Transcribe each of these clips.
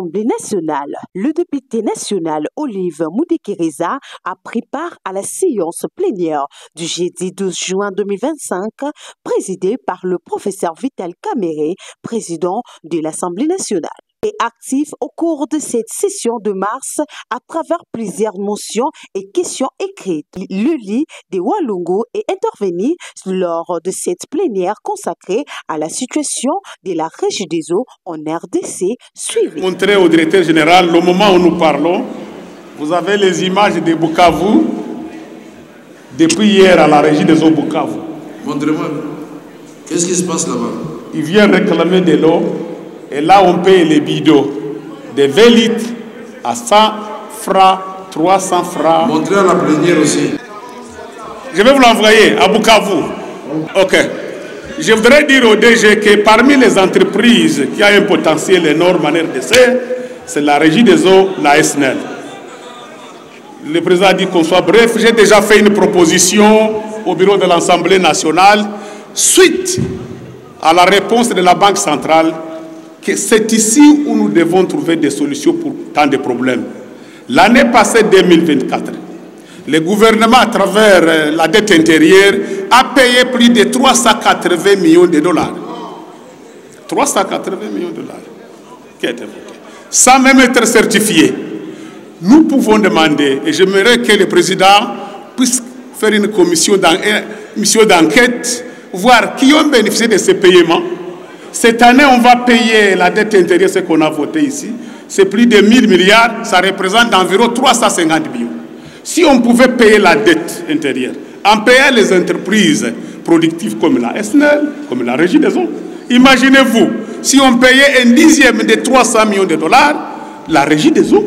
l'Assemblée nationale. Le député national Olive Mudekeriza a pris part à la séance plénière du jeudi 12 juin 2025, présidée par le professeur Vital Kamerhe, président de l'Assemblée nationale. Et actif au cours de cette session de mars à travers plusieurs motions et questions écrites. Le lit de Walungu est intervenu lors de cette plénière consacrée à la situation de la Régie des eaux en RDC suivie. Montrer au directeur général, le moment où nous parlons, vous avez les images de Bukavu depuis hier à la Régie des eaux Bukavu. Montrez-moi, qu'est-ce qui se passe là-bas? Il vient réclamer de l'eau. Et là, on paye les bidons de 20 litres à 100 francs, 300 francs. Montrez à la plénière aussi. Je vais vous l'envoyer à Bukavu. Ok. Je voudrais dire au DG que parmi les entreprises qui ont un potentiel énorme en RDC, c'est la Régie des eaux, la SNEL. Le président a dit qu'on soit bref. J'ai déjà fait une proposition au bureau de l'Assemblée nationale suite à la réponse de la Banque centrale que c'est ici où nous devons trouver des solutions pour tant de problèmes. L'année passée, 2024, le gouvernement, à travers la dette intérieure, a payé plus de 380 millions de dollars. 380 millions de dollars qui a été voté, sans même être certifié. Nous pouvons demander, et j'aimerais que le président puisse faire une commission d'enquête, voir qui ont bénéficié de ces paiements. Cette année, on va payer la dette intérieure, ce qu'on a voté ici. C'est plus de 1000 milliards, ça représente environ 350 millions. Si on pouvait payer la dette intérieure, en payant les entreprises productives comme la SNEL, comme la Régie des eaux, imaginez-vous, si on payait un dixième de 300 millions de dollars, la Régie des eaux,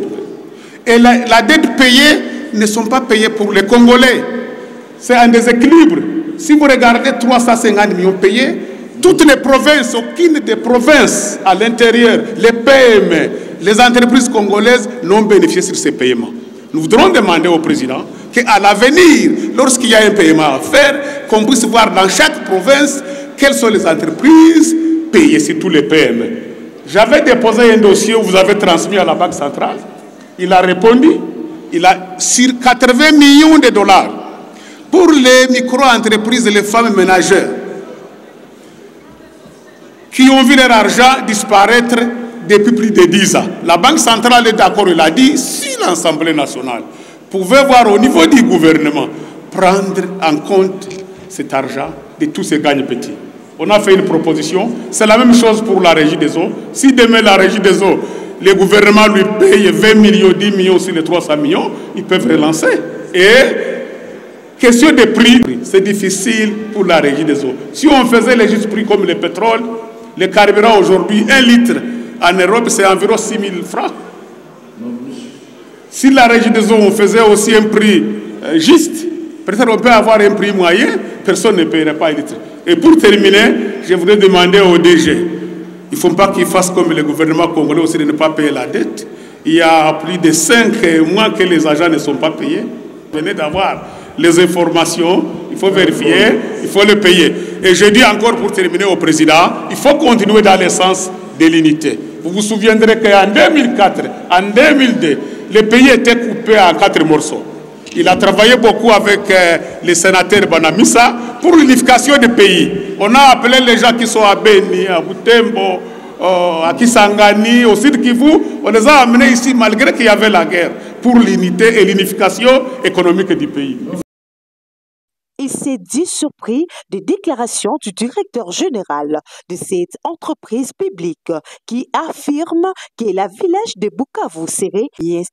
et la dette payée ne sont pas payées pour les Congolais. C'est un déséquilibre. Si vous regardez 350 millions payés, toutes les provinces, aucune des provinces à l'intérieur, les PME, les entreprises congolaises n'ont bénéficié de ces paiements. Nous voudrons demander au président qu'à l'avenir, lorsqu'il y a un paiement à faire, qu'on puisse voir dans chaque province quelles sont les entreprises payées, surtout les PME. J'avais déposé un dossier où vous avez transmis à la Banque centrale. Il a répondu, il a sur 80 millions de dollars pour les micro-entreprises et les femmes ménagères qui ont vu leur argent disparaître depuis plus de 10 ans. La Banque centrale est d'accord, il a dit, si l'Assemblée nationale pouvait voir au niveau du gouvernement, prendre en compte cet argent de tous ces gagnes petits. On a fait une proposition, c'est la même chose pour la Régie des eaux. Si demain la Régie des eaux, le gouvernement lui paye 20 millions, 10 millions sur les 300 millions, ils peuvent relancer. Et question de prix, c'est difficile pour la Régie des eaux. Si on faisait les justes prix comme le pétrole, le carburant aujourd'hui, 1 litre en Europe, c'est environ 6 000 francs. Si la Régie des eaux, on faisait aussi un prix juste, peut-être on peut avoir un prix moyen, personne ne paierait pas un litre. Et pour terminer, je voudrais demander au DG, il ne faut pas qu'il fasse comme le gouvernement congolais aussi de ne pas payer la dette. Il y a plus de 5 mois que les agents ne sont pas payés. Vous venez d'avoir les informations, il faut vérifier, il faut les payer. Et je dis encore pour terminer au président, il faut continuer dans le sens de l'unité. Vous vous souviendrez qu'en 2004, en 2002, le pays était coupé en 4 morceaux. Il a travaillé beaucoup avec les sénateurs Banamissa pour l'unification du pays. On a appelé les gens qui sont à Beni, à Butembo, à Kisangani, au Sud Kivu. On les a amenés ici malgré qu'il y avait la guerre pour l'unité et l'unification économique du pays. Il s'est dit surpris des déclarations du directeur général de cette entreprise publique qui affirme que la village de Bukavu serait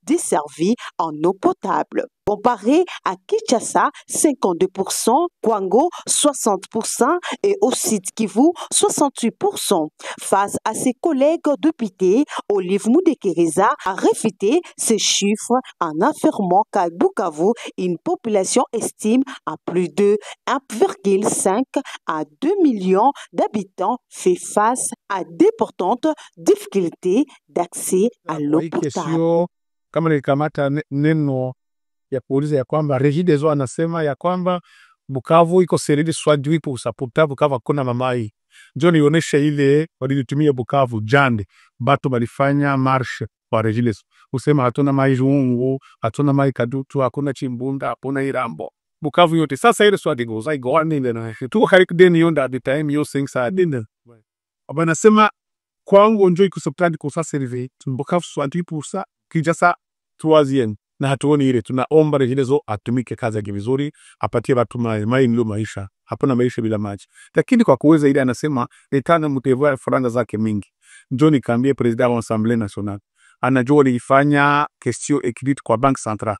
desservie en eau potable. Comparé à Kinshasa, 52%, Kwango, 60% et au Sud Kivu, 68%. Face à ses collègues députés, Olive Mudekeriza a réfuté ces chiffres en affirmant qu'à Bukavu, une population estime à plus de 1,5 à 2 millions d'habitants fait face à d'importantes difficultés d'accès à l'eau potable. Kama nikamata neno ya kuuliza ya kwamba Régie des eaux anasema ya kwamba Bukavu iko seredi swadi pour sa potable Bukavu hakuna mamai. Ndio nionyesha ile walitumia Bukavu jande batu balifanya marche kwa Regideso usema hatuna mai Jungu, hatuna mai Kadutu, hakuna Chimbunda, hakuna Irambo, Bukavu yote. Sasa ile swali goza igwani na tu harik deni yonda at the time yo things are dinner abana sema kwangu njoo ikusoptandi kusa serve Bukavu 60% Kinshasa 3e na hatuoni ile. Tunaomba Regideso atumike kazi yake vizuri, apatie watu mai ndio maisha, hapana maisha bila maji. Lakini kwa kuweza ile anasema etana mtevoa faranga zake mingi. Njoo nikamwambie president wa Assemblée Nationale anajua alifanya question écrite kwa Banque Centrale.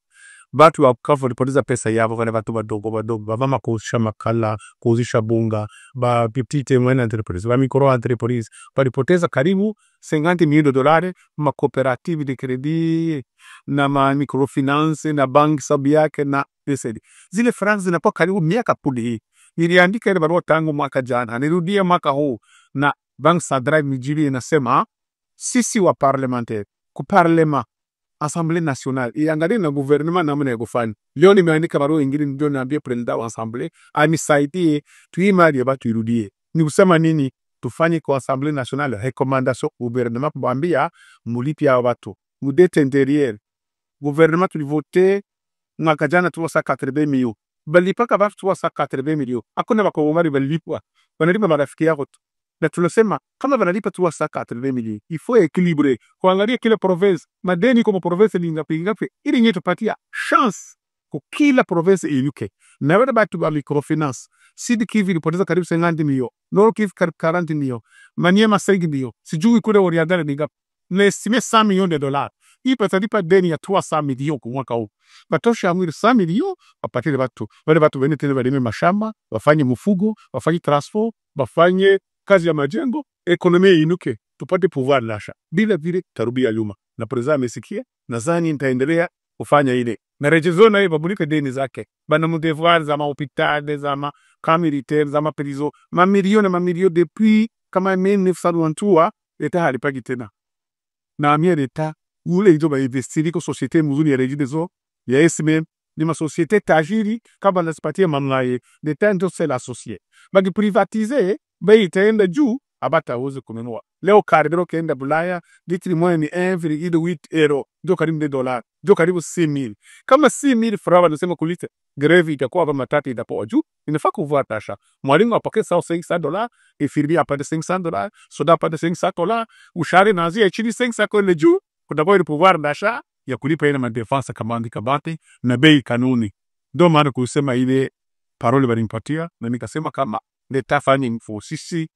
Batu wa Bukavu walipoteza pesa yao, wale watu wadogo bavama kuuzisha makala, kuuzisha bunga, ba petite moyenne entreprise, ba micro entreprise walipoteza karibu $50 million ma coopérative de crédit na ma microfinance na bank sabiake na PCD. Zile francs zinakuwa karibu miaka pudi hii. Niliandika ile barua tangu mwaka jana, nirudia mwaka huu, na Banque Centrale mijili inasema sisi wa parlementaire ku parlement Assemblée Nationale iangalie na gouvernement namna ya kufanya. Leo nimeandika barua nyingine ndio naambia president wa Assemblée anisaidie tuimali batu irudie. Ni kusema nini? Tufanye kwa Assemblée Nationale recommandation gouvernement kuambia mulipia watu. Mudete intérieur. Gouvernement tulivote mwaka jana 380 millions. Balipaka watu 380 millions. Hakuna wakongomani balipwa. Wanalipa marafiki yao tu. Na tunasema kama wanalipa 380 millions, il faut équilibrer. Kuangalia kila province, madeni kwa province ni ngapi ili nyeto patia chance kwa kila province iluke. Na wale batu ba microfinance, Sud Kivu ilipoteza karibu 50 millions, Nord Kivu karibu 40 millions, Maniema 5 millions, sijui kule Oriental ni ngapi. Na estime $100 millions. Hii patalipa deni ya 300 millions kwa mwaka huu. Batosha amwiri 100 millions wapatile batu. Wale batu wene tena walime mashamba, wafanye mfugo, wafanye transport, wafanye kazi ya majengo, ekonomia inuke, tupate pouvoir l'achat. Bila vile tarubia nyuma. Na president amesikia, nadhani nitaendelea kufanya ile. Na Regideso naye babulika deni zake. Bana mudevoir za mahopitali, za ma militaire, za ma prison, mamilioni depuis kama 1993 leta halipagi tena. Na amia leta ule hizo ba investiri kwa societe mzuri ya Regideso, ya SMM, ni ma societe tajiri kama nasipatia mamlaye, leta ndio c'est l'associé. Bagi privatiser bei itaenda juu abata uweze kununua. Leo karibiro kaenda Bulaya litri moja ni €1.8 ndio karibu $1, ndio karibu 6,000. Kama 6,000 francs nasema kulita greve itakuwa kama matatu itapoa juu, inafaa kuvua tasha. Mwalimu apake sawa $500, ifirbi apate $500, soda apate $500, ushari nazi chini $500 ile juu, kutakuwa ile pouvoir d'achat ya kulipa ile madefense kamandi kabati na bei kanuni. Ndio maana kusema ile parole balimpatia na nikasema kama leta fanye mfo sisi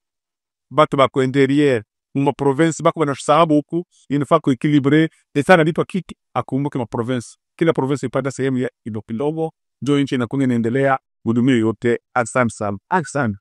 batu bako intérieur ma province bako banashasabu huku, inafaa kuequilibre leta nalipa kiki akumbuke ma province, kila province ipata sehemu ya kidogo, ndio nchi inakuwa inaendelea hudumia yote. Asante sana.